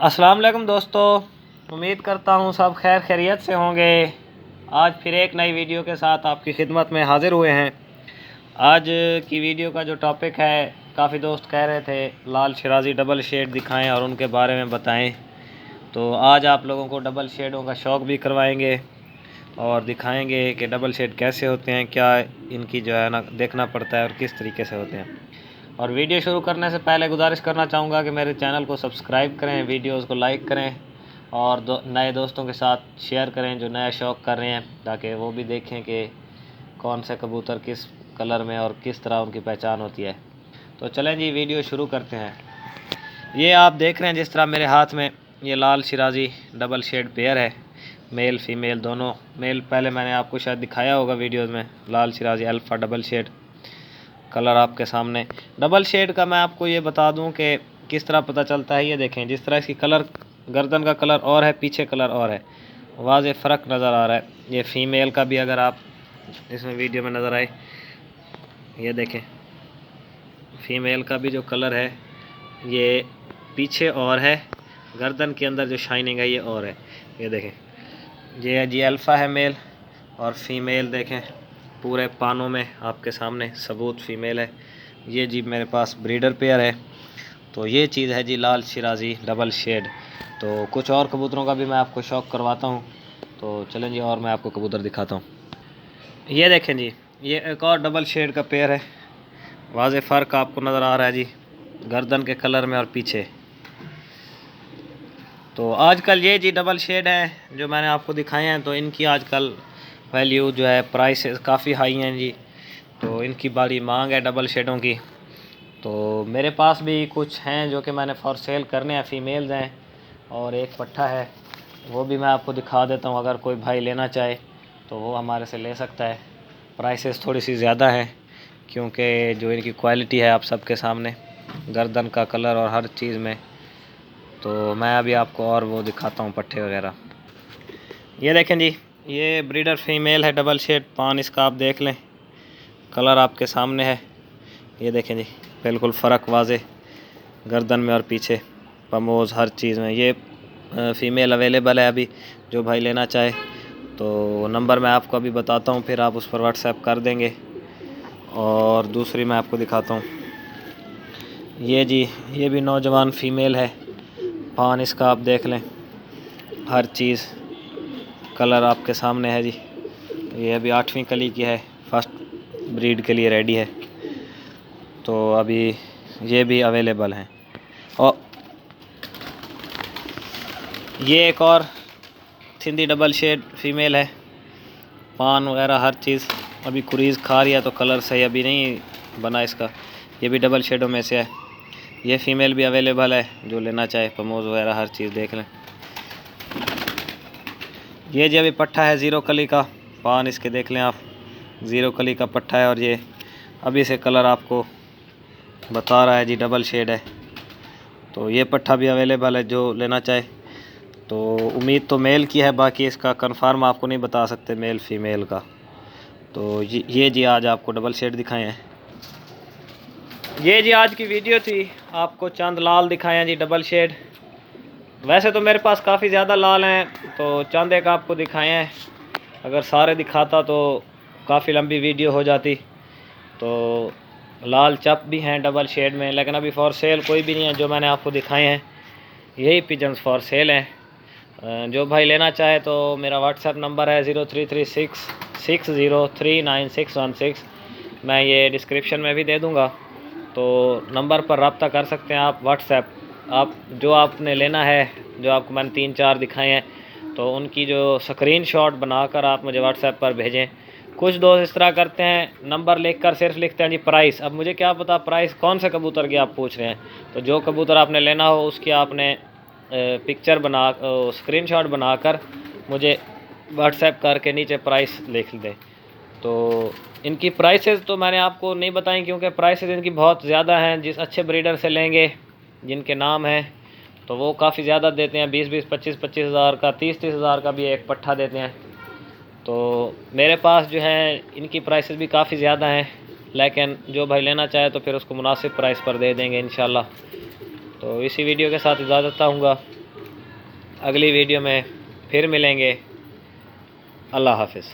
अस्सलाम वालेकुम दोस्तों, उम्मीद करता हूँ सब खैर खैरियत से होंगे। आज फिर एक नई वीडियो के साथ आपकी खिदमत में हाज़िर हुए हैं। आज की वीडियो का जो टॉपिक है, काफ़ी दोस्त कह रहे थे लाल शिराज़ी डबल शेड दिखाएं और उनके बारे में बताएं, तो आज आप लोगों को डबल शेडों का शौक़ भी करवाएंगे और दिखाएंगे कि डबल शेड कैसे होते हैं, क्या इनकी जो है ना देखना पड़ता है और किस तरीके से होते हैं। और वीडियो शुरू करने से पहले गुजारिश करना चाहूँगा कि मेरे चैनल को सब्सक्राइब करें, वीडियोस को लाइक करें और नए दोस्तों के साथ शेयर करें जो नया शौक़ कर रहे हैं, ताकि वो भी देखें कि कौन से कबूतर किस कलर में और किस तरह उनकी पहचान होती है। तो चलें जी, वीडियो शुरू करते हैं। ये आप देख रहे हैं जिस तरह मेरे हाथ में ये लाल शिराज़ी डबल शेड पेयर है, मेल फीमेल दोनों। मेल पहले मैंने आपको शायद दिखाया होगा वीडियोज़ में, लाल शिराज़ी अल्फ़ा डबल शेड कलर आपके सामने। डबल शेड का मैं आपको ये बता दूं कि किस तरह पता चलता है। ये देखें जिस तरह इसकी कलर, गर्दन का कलर और है, पीछे कलर और है, वाज़े फ़र्क नज़र आ रहा है। ये फ़ीमेल का भी अगर आप इसमें वीडियो में नज़र आए, ये देखें फ़ीमेल का भी जो कलर है ये पीछे और है, गर्दन के अंदर जो शाइनिंग है ये और है। ये देखें, ये जी अल्फ़ा है मेल, और फ़ीमेल देखें पूरे पानों में आपके सामने सबूत फ़ीमेल है। ये जी मेरे पास ब्रीडर पेयर है। तो ये चीज़ है जी लाल शिराज़ी डबल शेड। तो कुछ और कबूतरों का भी मैं आपको शौक़ करवाता हूँ, तो चलें जी और मैं आपको कबूतर दिखाता हूँ। ये देखें जी, ये एक और डबल शेड का पेयर है। वाज़े फ़र्क आपको नज़र आ रहा है जी गर्दन के कलर में और पीछे। तो आजकल ये जी डबल शेड हैं जो मैंने आपको दिखाए हैं, तो इनकी आजकल वैल्यू जो है प्राइसेस काफ़ी हाई हैं जी। तो इनकी बड़ी मांग है डबल शेडों की। तो मेरे पास भी कुछ हैं जो कि मैंने फॉर सेल करने हैं, फ़ीमेल्स हैं और एक पट्ठा है, वो भी मैं आपको दिखा देता हूँ। अगर कोई भाई लेना चाहे तो वो हमारे से ले सकता है। प्राइसेस थोड़ी सी ज़्यादा हैं क्योंकि जो इनकी क्वालिटी है आप सबके सामने, गर्दन का कलर और हर चीज़ में। तो मैं अभी आपको और वो दिखाता हूँ पट्ठे वगैरह। ये देखें जी, ये ब्रीडर फ़ीमेल है डबल शेड। पान इसका आप देख लें, कलर आपके सामने है। ये देखें जी, बिल्कुल फ़र्क वाज़े गर्दन में और पीछे, पमोज़ हर चीज़ में। ये फ़ीमेल अवेलेबल है अभी, जो भाई लेना चाहे तो नंबर मैं आपको अभी बताता हूँ, फिर आप उस पर व्हाट्सएप कर देंगे। और दूसरी मैं आपको दिखाता हूँ, ये जी, ये भी नौजवान फ़ीमेल है। पान इसका आप देख लें, हर चीज़ कलर आपके सामने है जी। ये अभी 8वीं कली की है, फर्स्ट ब्रीड के लिए रेडी है। तो अभी ये भी अवेलेबल हैं। और ये एक और सिंधी डबल शेड फ़ीमेल है, पान वगैरह हर चीज़। अभी कुरीज़ खा रही है तो कलर सही अभी नहीं बना इसका। ये भी डबल शेडों में से है। ये फ़ीमेल भी अवेलेबल है, जो लेना चाहे पमोज़ वगैरह हर चीज़ देख लें। ये जी अभी पट्ठा है ज़ीरो कली का, पान इसके देख लें आप, ज़ीरो कली का पट्ठा है। और ये अभी से कलर आपको बता रहा है जी डबल शेड है। तो ये पट्ठा भी अवेलेबल है जो लेना चाहे। तो उम्मीद तो मेल की है, बाकी इसका कंफर्म आपको नहीं बता सकते मेल फ़ीमेल का। तो ये जी आज आपको डबल शेड दिखाए हैं। ये जी आज की वीडियो थी, आपको चंद लाल दिखाए हैं जी डबल शेड। वैसे तो मेरे पास काफ़ी ज़्यादा लाल हैं, तो चंद एक आपको दिखाए हैं। अगर सारे दिखाता तो काफ़ी लंबी वीडियो हो जाती। तो लाल चप भी हैं डबल शेड में, लेकिन अभी फॉर सेल कोई भी नहीं है। जो मैंने आपको दिखाए हैं यही पिजन्स फॉर सेल हैं। जो भाई लेना चाहे तो मेरा व्हाट्सएप नंबर है 033660391616। मैं ये डिस्क्रिप्शन में भी दे दूँगा, तो नंबर पर रब्ता कर सकते हैं आप व्हाट्सएप। आप जो आपने लेना है, जो आपको मैंने 3-4 दिखाए हैं, तो उनकी जो स्क्रीनशॉट बनाकर आप मुझे व्हाट्सएप पर भेजें। कुछ दोस्त इस तरह करते हैं, नंबर लिखकर सिर्फ लिखते हैं जी प्राइस। अब मुझे क्या पता प्राइस कौन से कबूतर की आप पूछ रहे हैं। तो जो कबूतर आपने लेना हो उसकी आपने पिक्चर बना, स्क्रीनशॉट बनाकर मुझे व्हाट्सएप करके नीचे प्राइस लिख दें। तो इनकी प्राइसेस तो मैंने आपको नहीं बताई, क्योंकि प्राइसेस इनकी बहुत ज़्यादा हैं। जिस अच्छे ब्रीडर से लेंगे, जिनके नाम हैं, तो वो काफ़ी ज़्यादा देते हैं, 20-20, 25-25 हज़ार का, 30-30 हज़ार का भी एक पट्ठा देते हैं। तो मेरे पास जो है इनकी प्राइसेस भी काफ़ी ज़्यादा हैं, लेकिन जो भाई लेना चाहे तो फिर उसको मुनासिब प्राइस पर दे देंगे इंशाल्लाह। तो इसी वीडियो के साथ इजाज़त चाहूँगा। अगली वीडियो में फिर मिलेंगे। अल्लाह हाफ़िज़।